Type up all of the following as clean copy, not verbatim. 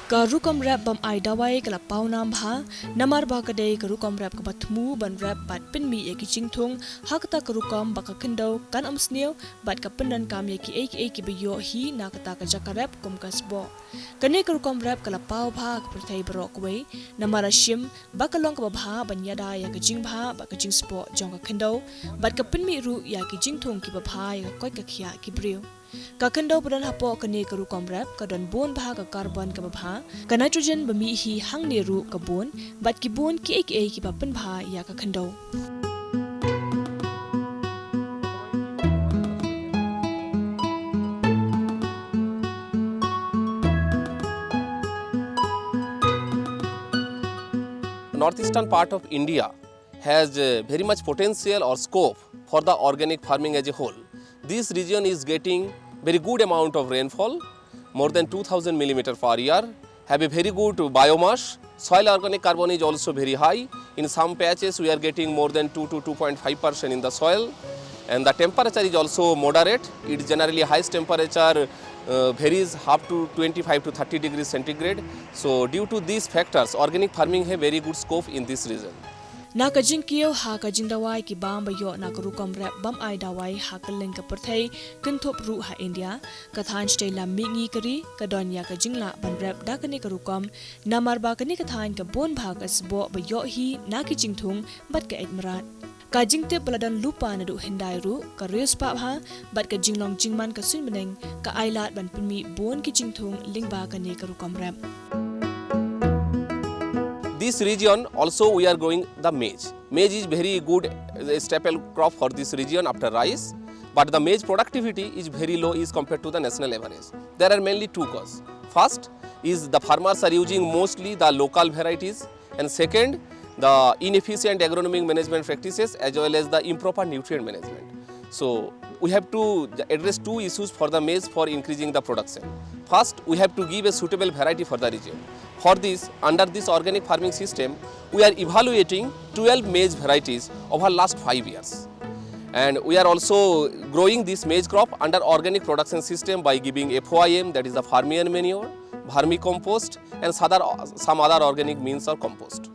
Ka rukom rap bam ai dawai kala pau nam bha namar ba ka dei ka rukom rap ka batmu ban rap bat pin mi e ki chingthung hakta ka rukom ba ka kendo kan amsneu bat ka penan kam ye ki biyo hi na kata ka jaka rap kom kasbo kane ka rukom rap kala pau bha ka prthai bro kwei namara shim ba ka long ka bha ban yada ya ka jing bha ba ka jing spo jong ka kendo bat ka pin mi ru ya ki jingthung ki ba bha ya koi ka khia ki brio ka kendo budan hapo kane ka rukom rap ka don bon bha ka carbon ka bha ka nitrogen bami hi hang ne ru ka bon bat ki bon ki ki ba pen bha ya ka kendo Northeastern part of India has very much potential or scope for the organic farming as a whole. This region is getting very good amount of rainfall, more than 2000 millimeter per year, have a very good biomass. Soil organic carbon is also very high. In some patches we are getting more than 2 to 2.5% in the soil, and the temperature is also moderate. It generally highest temperature varies up to 25 to 30 degrees centigrade. So due to these factors, organic farming have very good scope in this region. Na ka jing kiyo ha ka jing dawai ki bam ba yo na ka rukom rap bam ai dawai ha ka leng ka perthai kin thop ru ha India ka than stay la mi ngi kari ka don ya ka jing la ban rap da ka ni ka rukom na mar ba ka ni ka than ka bon bha ka sbo ba yo hi na ki jing thung bat ka etmrat ka jing te paladan lupa na du hindai ru ka reus pa ha bat ka jing long jing man ka sun meneng ka ai lat ban pmi bon ki jing thung ling ba ka ni ka rukom rap. This region also we are growing the maize. Maize is very good staple crop for this region after rice, but the maize productivity is very low as compared to the national average. There are mainly two causes. First is the farmers are using mostly the local varieties, and second the inefficient agronomic management practices as well as the improper nutrient management. So we have to address two issues for the maize for increasing the production. First, we have to give a suitable variety for the region. For this, under this organic farming system, we are evaluating 12 maize varieties over last 5 years. And we are also growing this maize crop under organic production system by giving FOIM, that is the farmier manure, vermicompost, and some other organic means or compost.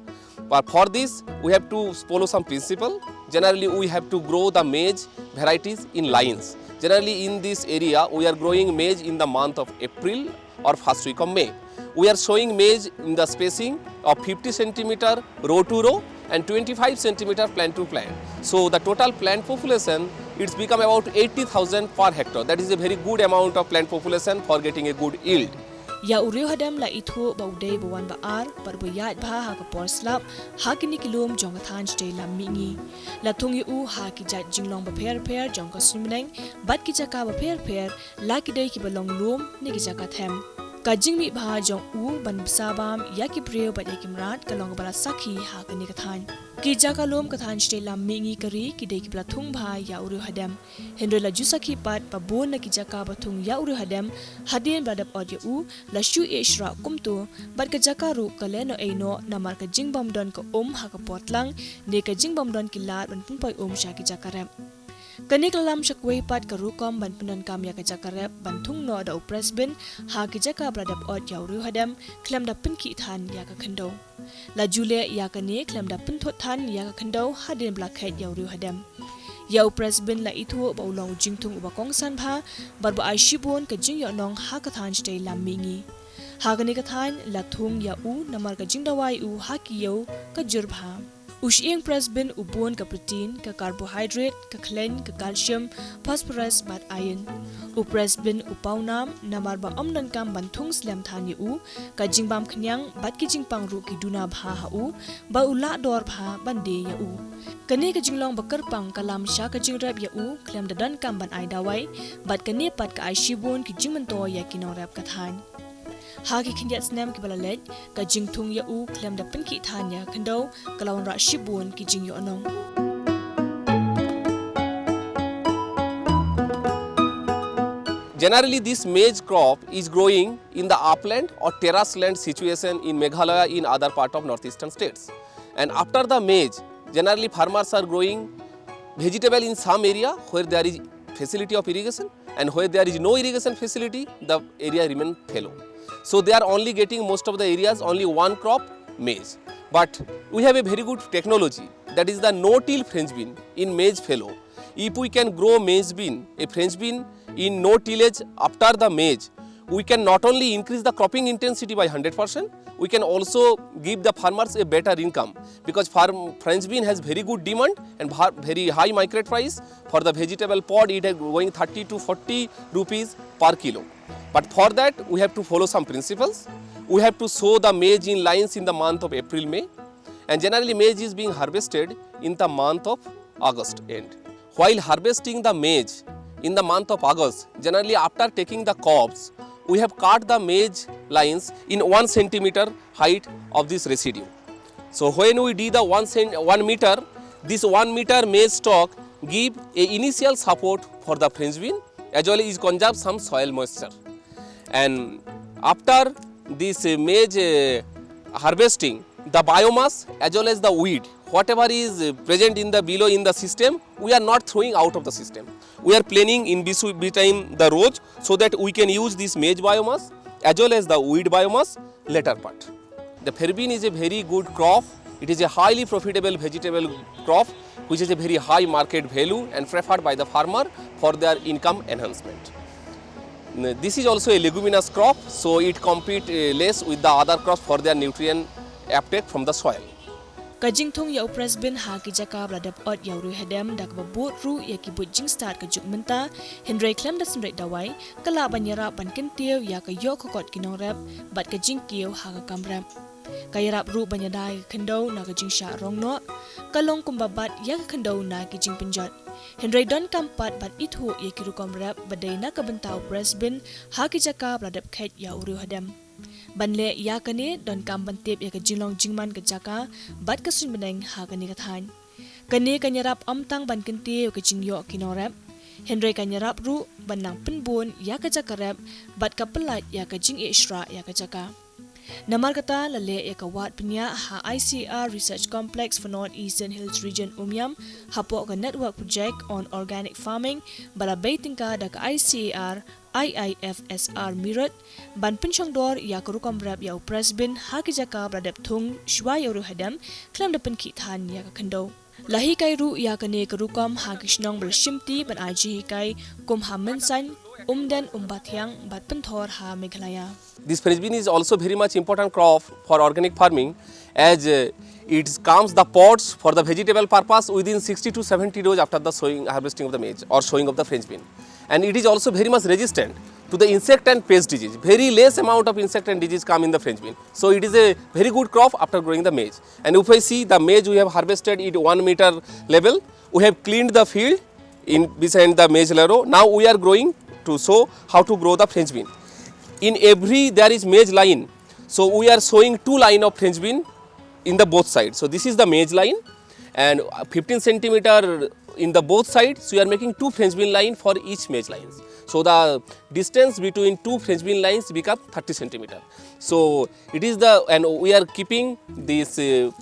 But for this, we have to follow some principle. Generally, we have to grow the maize varieties in lines. Generally, in this area, we are growing maize in the month of April or first week of May. We are sowing maize in the spacing of 50 centimeter row to row and 25 centimeter plant to plant. So the total plant population, it's become about 80,000 per hectare. That is a very good amount of plant population for getting a good yield. Ya uriu hadam la ithu ba udai ba wan ba ar par ba yat bha ha ka por slap ha ki ni kilom jong than stay la mingi la thung yu ha ki jat jinglong ba pher jong ka simneng bat ki jaka ba pher la ki dei ki ba long lum ni ki jaka them ka jingmi bha jong u ban sabam ya ki preo ba ya ki mrat ka long bala sakhi ha ka ni ka than ki jaka lom ka than stay la mingi kari ki dei ki bla thung bha ya uriu hadam hendro la jusakhi pat pa bon na ki jaka ba thung ya uriu hadam hadien ba dap od yu la shu e shra kumtu bat ka jaka ru ka le no eino namar ka jingbam don ka ha ka potlang ne ka jingbam don ki lat ban pun poi sha ki jaka rem kanik lam shakwei pat ka ru kom ban punan kam ya ka jaka rep ban thung no da upres bin ha ki jaka bradap od yaw ru hadam klam da pin ki than ya ka khando la jule ya ka ne klam da pin thot than ya ka khando hadin black head yaw ru hadam yaw pres bin la ithu ba long jingthung ba kong san pha bar ba ai shibon ka jing yo nong ha ka than stay lam mingi ha ka ne ka than la thung ya u namar ka jingdawai u ha ki yo ka jur bha Ushing pres bin ubon ka protein, ka carbohydrate, ka klen, ka calcium, phosphorus, bat iron. Upres bin upawnam, namar ba omnan kam banthung slam than u, ka jingbam khnyang, bat ki jingpang ru ki duna bha ha u, ba ula dor bha bande ya u. Kane ka jinglong bakar pang kalam sha ka jingrap ya u, klem da dan kam ban ai dawai, bat kane pat ka ai shibon ki jingmanto ya ki norap ka than. Ha ki khinjat snam ki balalet ka jingthung ya u klem da pin ki thanya khando kalawon ra shibun ki jing yo anong Generally, this maize crop is growing in the upland or terrace land situation in Meghalaya in other part of northeastern states. And after the maize, generally farmers are growing vegetable in some area where there is facility of irrigation, and where there is no irrigation facility, the area remain fallow. So they are only getting most of the areas only one crop maize. But we have a very good technology, that is the no-till French bean in maize fallow. If we can grow maize bean, a French bean in no tillage after the maize, we can not only increase the cropping intensity by 100%, we can also give the farmers a better income, because French bean has very good demand and very high market price. For the vegetable pod, it is going 30 to 40 rupees per kilo. But for that, we have to follow some principles. We have to sow the maize in lines in the month of April, May, and generally maize is being harvested in the month of August end. While harvesting the maize in the month of August, generally after taking the cobs, we have cut the maize lines in 1 centimeter height of this residue. So when we do the 1 meter, this 1 meter maize stalk give a initial support for the French bean, as well as conserve some soil moisture. And after this maize harvesting, the biomass as well as the weed, whatever is present in the below in the system, we are not throwing out of the system. We are planning in between the rows so that we can use this maize biomass as well as the weed biomass later part. The French bean is a very good crop. It is a highly profitable vegetable crop which is a very high market value and preferred by the farmer for their income enhancement. This is also a leguminous crop, so it competes less with the other crops for their nutrient uptake from the soil. Kajing thong ya upres bin ha ki jaka bladap ot ya ru hedem dak ba bot ru ya ki bot jing start ka juk menta Henry klem da smrek dawai kala banyara ban ken tiew ya ka yo khokot kinong rap bat ka jing kieu ha ka kamrap kayarap ru banyadai khendo na ka jing sha rong no kalong kumbabat ya ka khendo na ki jing pinjot Henry don kampat bat ithu ya ki ru kamrap badai na ka bentau upres bin ha ki jaka bladap khet ya ru hedem Banle ya kane don kam bantip ya ka jinglong jingman ka jaka bat ka sun beneng ha kane ka than kane kanyarap amtang ban kente ka jingyo kinorap Henry kanyarap ru banang penbun ya ka jaka rap bat ka pelat ya ka jing isra ya ka jaka Namar kata lale ya ka wat penya ha ICR Research Complex for North Eastern Hills Region Umyam hapo ka network project on organic farming bala baiting ka da ka ICR IIFSR Mirot ban penchongdor ya kerukam rap ya upres bin ha ki jaka bradap thung shwa ya ru hadam klam da pen ki than ya ka khando lahi kai ru ya ka ne kerukam ha ki shnong bal shimti ban aji kai kum hamen san umdan umbathyang bat penthor ha meghalaya. This French bean is also very much important crop for organic farming, as it comes the pods for the vegetable purpose within 60 to 70 days after the harvesting of the maize or sowing of the French bean. And it is also very much resistant to the insect and pest disease. Very less amount of insect and disease come in the French bean. So it is a very good crop after growing the maize. And if I see the maize we have harvested at 1 meter level, we have cleaned the field in beside the maize larrow. Now we are growing to show how to grow the French bean. In every there is maize line, so we are sowing 2 lines of French bean in the both sides. So this is the maize line and 15 centimeter in the both sides, so we are making 2 French bean line for each maize lines. So the distance between 2 French bean lines become 30 centimeter. So it is and we are keeping this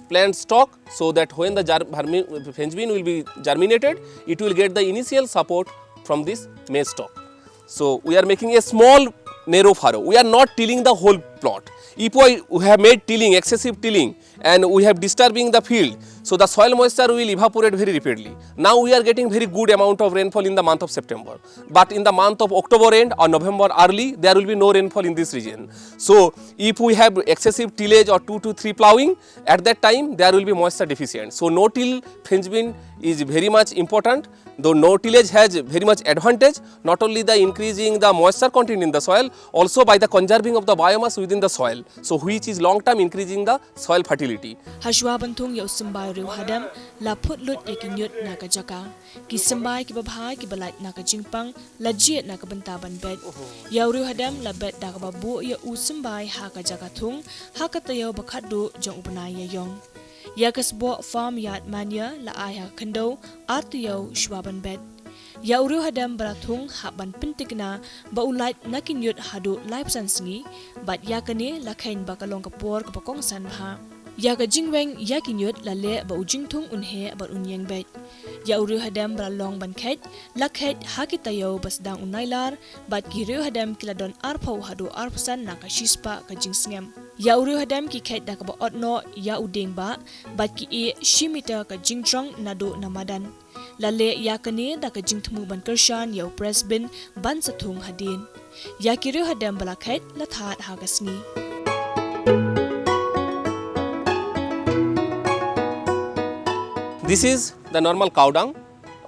plant stock so that when the French bean will be germinated, it will get the initial support from this maize stock. So we are making a small narrow furrow. We are not tilling the whole plot. If we have made tilling, excessive tilling, and we have disturbing the field, so the soil moisture will evaporate very rapidly. Now we are getting very good amount of rainfall in the month of September. But in the month of October end or November early, there will be no rainfall in this region. So if we have excessive tillage or 2 to 3 plowing, at that time there will be moisture deficient. So no till French bean is very much important. Though no tillage has very much advantage, not only the increasing the moisture content in the soil, also by the conserving of the biomass within the soil. So which is long term increasing the soil fertility. Hashwa bantung ya usimbai riu hadam la put lut ya kinyut na ka jaka ki sambai ki babhai ki balait na ka jingpang la jiet na ka benta ban bed ya riu hadam la bed da ka babu ya usimbai ha ka jaka thung ha ka tayo bakhadu jong upanai ya yong ya kasbo farm yard mania la aya khando artiyo shwaban bed ya uriu hadam barathung haban pintikna ba ulait nakinyut hadu live sansingi bat ya kane la khain ba kalong kapor ka pakong san ha Ya ka jingweng ya kinyot lale ba ujingthung unhe bar unyeng bet. Ya uru hadam bralong ban khet lakhet hakitayo basdang unailar bat kiru hadam kiladon arpau hadu arpusan nakashispa ka jingsngem. Ya uru hadam ki khet da ka ba otno ya udeng ba bat ki e shimita ka jingtrong nado namadan. Lale ya kane da ka jingthmu ban kershan ya presbin ban sathung hadin. Ya kiru hadam balakhet lathat hagasni. This is the normal cow dung.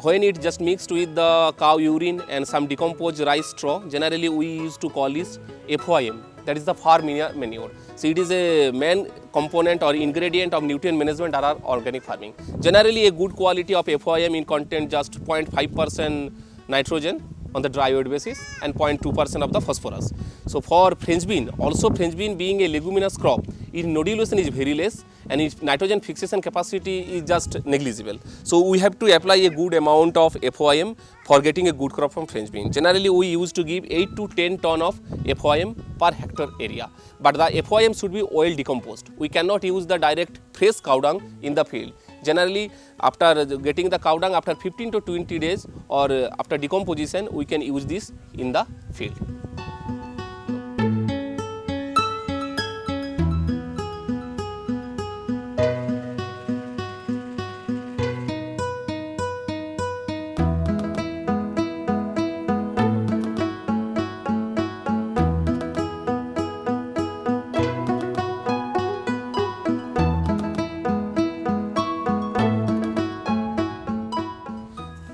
When it just mixed with the cow urine and some decomposed rice straw, generally we used to call this FOIM, that is the farm manure. So it is a main component or ingredient of nutrient management or organic farming. Generally a good quality of FOIM in content just 0.5% nitrogen on the dry wood basis and 0.2% of the phosphorus. So for French bean, also French bean being a leguminous crop, its nodulation is very less and its nitrogen fixation capacity is just negligible. So we have to apply a good amount of FOIM for getting a good crop from French bean. Generally we used to give 8 to 10 ton of FOIM per hectare area. But the FOIM should be oil decomposed. We cannot use the direct fresh cow dung in the field. Generally, after getting the cow dung after 15 to 20 days or after decomposition, we can use this in the field.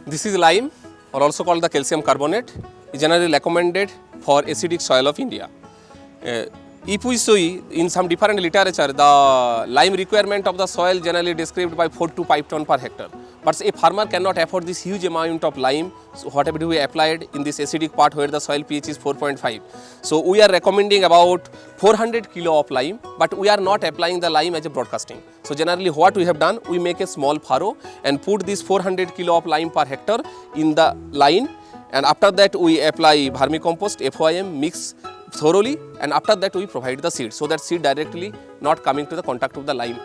This is lime, or also called the calcium carbonate, is generally recommended for acidic soil of India. If we see in some different literature, the lime requirement of the soil generally described by 4 to 5 ton per hectare. But a farmer cannot afford this huge amount of lime, so whatever we applied in this acidic part where the soil pH is 4.5. So we are recommending about 400 kilo of lime, but we are not applying the lime as a broadcasting. So generally what we have done, we make a small furrow and put this 400 kilo of lime per hectare in the line, and after that we apply vermicompost, FOIM, mix thoroughly, and after that we provide the seed, so that seed directly not coming to the contact of the lime.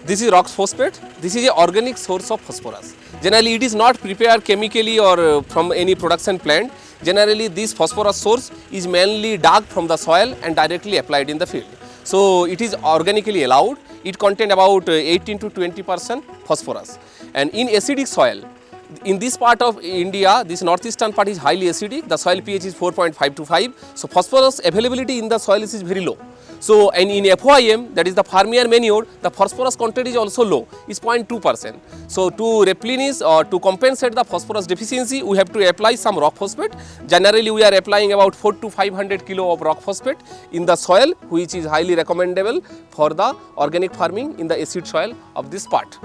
This is rock phosphate. This is an organic source of phosphorus. Generally, it is not prepared chemically or from any production plant. Generally, this phosphorus source is mainly dug from the soil and directly applied in the field. So it is organically allowed. It contains about 18 to 20% phosphorus. And in acidic soil, in this part of India, this northeastern part is highly acidic. The soil pH is 4.5 to 5. So phosphorus availability in the soil is very low. So, and in FOIM, that is the farmer manure, the phosphorus content is also low, is 0.2%. So to replenish or to compensate the phosphorus deficiency, we have to apply some rock phosphate. Generally, we are applying about 4 to 500 kilo of rock phosphate in the soil, which is highly recommendable for the organic farming in the acid soil of this part.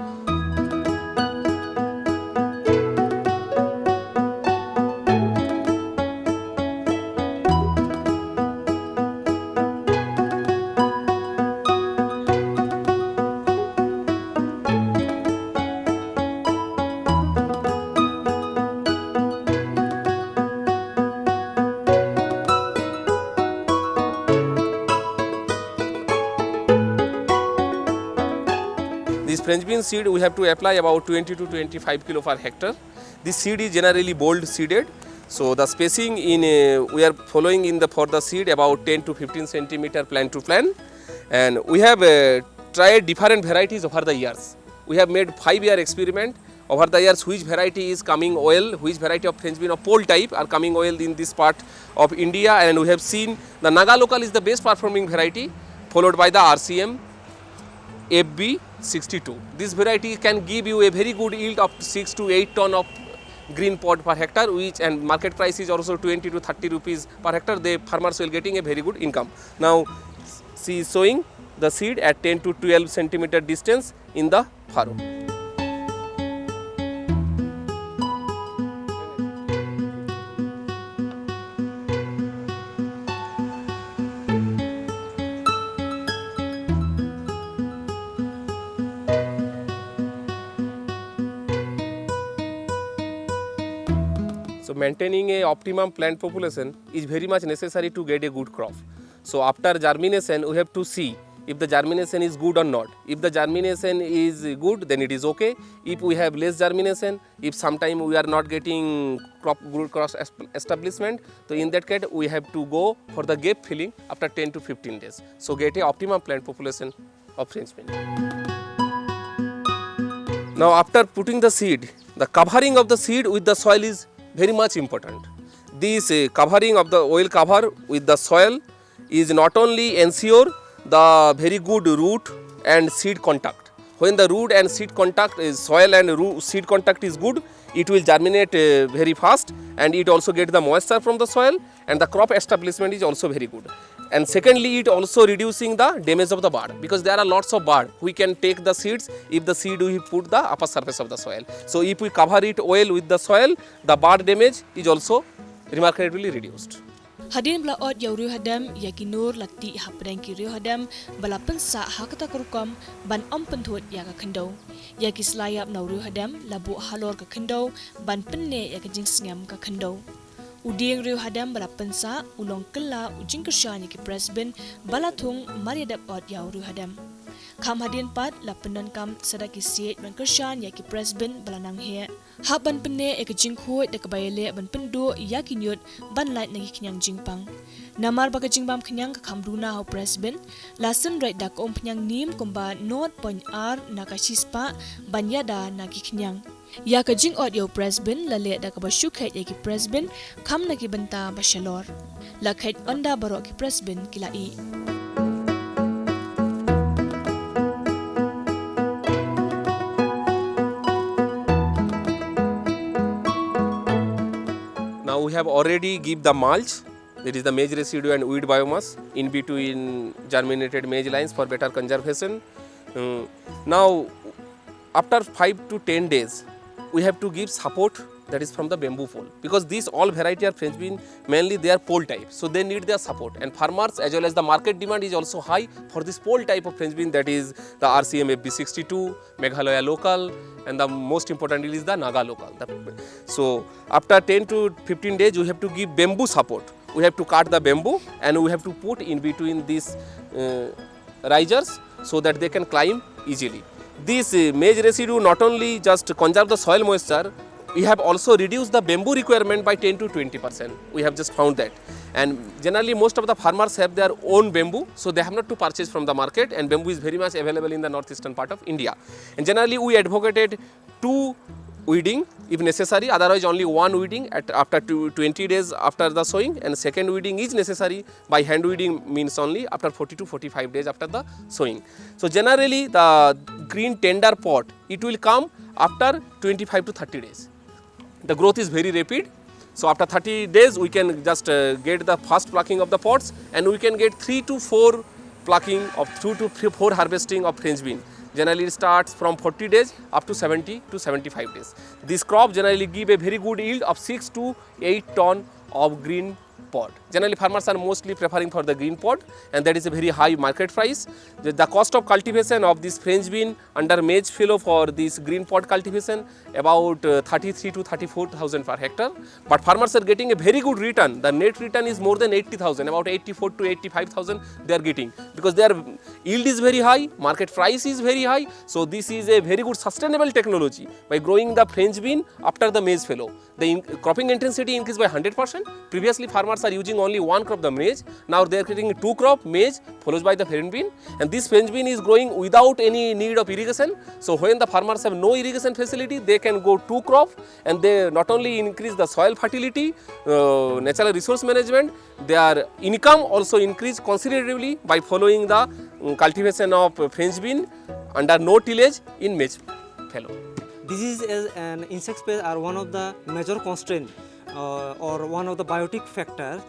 This French bean seed we have to apply about 20 to 25 kilo per hectare. This seed is generally bold seeded. So the spacing in we are following in the for the seed about 10 to 15 centimeter plant to plant, and we have tried different varieties over the years. We have made 5-year experiment over the years which variety is coming oil, which variety of French bean of pole type are coming oil in this part of India, and we have seen the Naga local is the best performing variety, followed by the RCM FB62. This variety can give you a very good yield of 6 to 8 ton of green pod per hectare, which and market price is also 20 to 30 rupees per hectare. The farmers will getting a very good income. Now she is sowing the seed at 10 to 12 centimeter distance in the furrow. So maintaining a optimum plant population is very much necessary to get a good crop. So after germination, we have to see if the germination is good or not. If the germination is good, then it is okay. If we have less germination, if sometime we are not getting good crop establishment, so in that case we have to go for the gap filling after 10 to 15 days. So get a optimum plant population of French bean. Now after putting the seed, the covering of the seed with the soil is very much important. This covering of the oil cover with the soil is not only ensure the very good root and seed contact. When the root and seed contact is soil and root seed contact is good, it will germinate very fast, and it also get the moisture from the soil, and the crop establishment is also very good. And secondly, it also reducing the damage of the bud, because there are lots of bud. We can take the seeds if the seed we put the upper surface of the soil. So if we cover it well with the soil, the bud damage is also remarkably reduced. Hadin bla od yauru hadam yakinur lati hapdang kiri hadam balapan sa hakata kurukam ban penthut ya ka khendau yakislayap nauru hadam labu halor ka khendau ban penne ya ka jingsngam ka khendau uding riu hadam balapan sa ulong kella ujing kersyani ki presben balathung mariadap od yauru hadam kam hadin pat lapenan kam sadaki siet ban kersyan ya ki presben balanang he ha ban penne e ka jingkhoi de ka bayele ban pendo ya ki nyut ban lait nagi knyang jingpang namar ba ka jingbam knyang ka khamduna ho presben lasen right dak om knyang nim komba not point r nakashispa banyada nagi knyang ya ka jing od yo presben lale da ka bashukhai ya ki presben kham nagi banta bashalor lakhait onda barok ki presben kilai. Now we have already give the mulch, that is the maize residue and weed biomass in between germinated maize lines for better conservation. Now after 5 to 10 days, we have to give support, that is from the bamboo pole, because these all variety are French bean, mainly they are pole type, so they need their support, and farmers as well as the market demand is also high for this pole type of French bean, that is the RCM FB62, Meghalaya local, and the most important is the Naga local. So after 10 to 15 days we have to give bamboo support. We have to cut the bamboo and we have to put in between these risers so that they can climb easily. This maize residue not only just conserve the soil moisture, we have also reduced the bamboo requirement by 10 to 20%. We have just found that. And generally most of the farmers have their own bamboo, so they have not to purchase from the market, and bamboo is very much available in the northeastern part of India. And generally we advocated 2 weeding if necessary, otherwise only 1 weeding after 20 days after the sowing, and second weeding is necessary by hand weeding, means only after 40 to 45 days after the sowing. So generally the green tender pot, it will come after 25 to 30 days. The growth is very rapid. So after 30 days we can just get the first plucking of the pods, and we can get 3 to 4 plucking of 2 to 4 harvesting of French bean. Generally it starts from 40 days up to 70 to 75 days. This crop generally give a very good yield of 6 to 8 ton of green pod. Generally farmers are mostly preferring for the green pod, and that is a very high market price. The cost of cultivation of this French bean under maize fallow for this green pod cultivation about 33 to 34,000 per hectare. But farmers are getting a very good return. The net return is more than 80,000, about 84 to 85,000 they are getting, because their yield is very high, market price is very high. So this is a very good sustainable technology by growing the French bean after the maize fallow. The cropping intensity increased by 100%. Previously farmers are using only 1 crop, the maize. Now they are getting 2 crop maize followed by the French bean, and this French bean is growing without any need of irrigation. So when the farmers have no irrigation facility, they can go 2 crop, and they not only increase the soil fertility, natural resource management, their income also increase considerably by following the cultivation of French bean under no tillage in maize fallow. Disease and insect pests are one of the major constraints or one of the biotic factors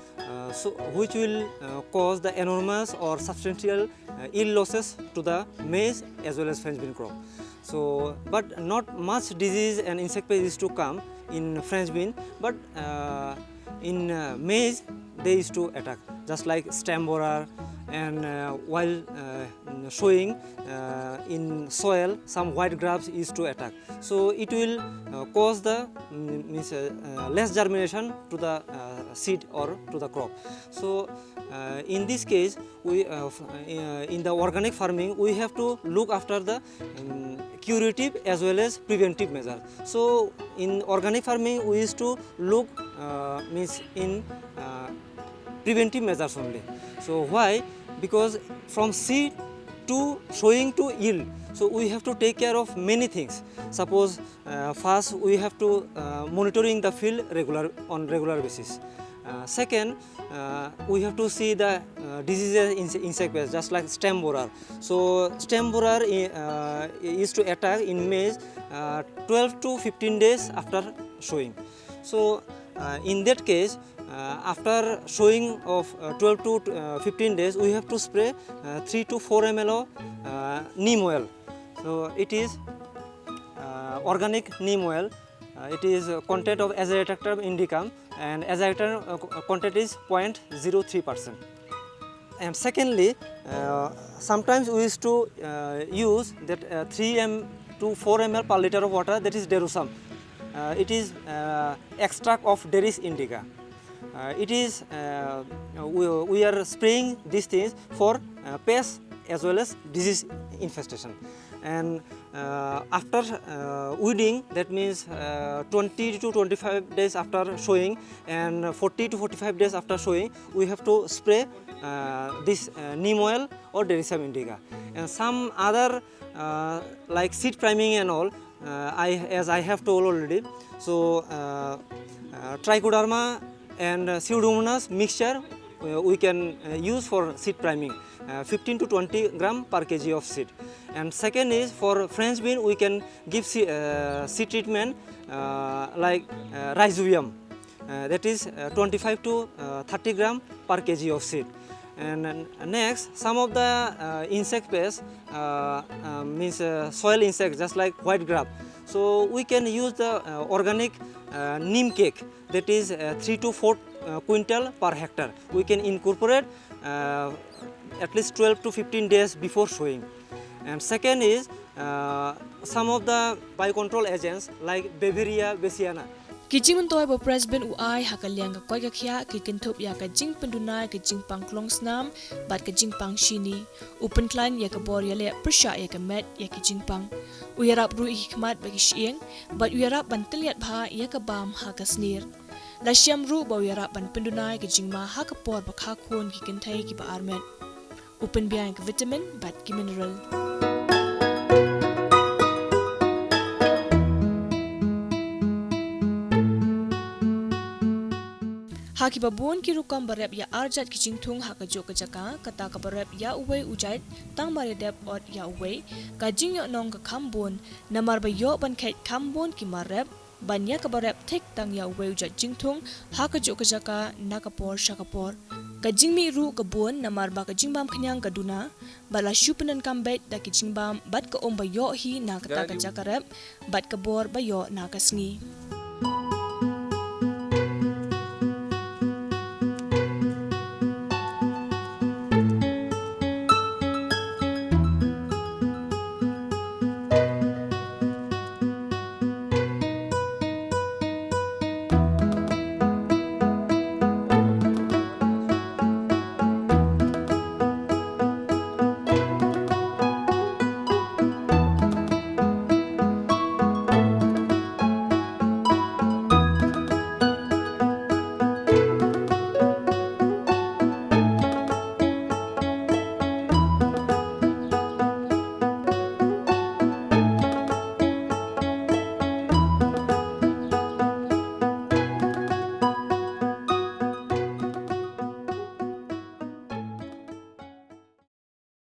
which will cause the enormous or substantial yield losses to the maize as well as French bean crop. So, but not much disease and insect pest is to come in French bean, but in maize they used to attack, just like stem borer, and while sowing in soil, some white grubs used to attack. So it will cause the less germination to the seed or to the crop. So in this case, we in the organic farming, we have to look after the curative as well as preventive measures. So in organic farming, we used to look in preventive measures only. So why? Because from seed to sowing to yield, so we have to take care of many things. Suppose first we have to monitoring the field on regular basis. Second, we have to see the diseases, insect pests, just like stem borer. So stem borer used to attack in maize 12 to 15 days after sowing. So in that case, after sowing of 12 to 15 days, we have to spray 3 to 4 ml of neem oil. So it is organic neem oil. It is content of Azadirachta indicum, and Azadirachta content is 0.03%. And secondly, sometimes we used to use that 3 to 4 ml per liter of water, that is Derusam. It is extract of Derris indica. It is we are spraying these things for pests as well as disease infestation. And after weeding, that means 20 to 25 days after sowing and 40 to 45 days after sowing, we have to spray this neem oil or Derrisam indica. And some other like seed priming and all, as I have told already. So Trichoderma and Pseudomonas mixture we can use for seed priming, 15 to 20 gram per kg of seed. And second is for French bean, we can give seed treatment like Rhizobium, that is 25 to 30 gram per kg of seed. And next, some of the insect pests means soil insects, just like white grub. So we can use the organic neem cake, that is 3 to 4 quintal per hectare. We can incorporate at least 12 to 15 days before sowing. And second is some of the biocontrol agents like Beauveria bassiana. Kijing mentoy bo presben uai hakaliang ka koi ka khia ki kinthop ya ka jing pendunai ka jing pangklong snam bat ka jing pang shini upen klan ya ka bor ya le persha ya ka met ya ki jing pang uyarap ru hikmat ba ki shieng bat uyarap ban teliat bha ya ka bam ha ka snir la syam ru bo uyarap ban pendunai ka jing ma ha ka por ba kha khon ki kinthai ki ba armet upen biang ka vitamin bat ki mineral. Haki babun ki rukam barep ya arjat ki jingthung haka jo ka jaka kata ka barep ya uwei ujait tang mare dep ot ya uwei ka jing yo nong ka khambon namar ba yo ban khet khambon ki marep ban ya ka barep thik tang ya uwei ujat jingthung haka jo ka jaka nakapor shakapor ka jingmi ru ka bon namar ba ka jingbam khnyang ka duna bala shupanan kambet da ki jingbam bat ka om ba yo hi na kata ka jakarep bat ka bor ba yo na ka sngi.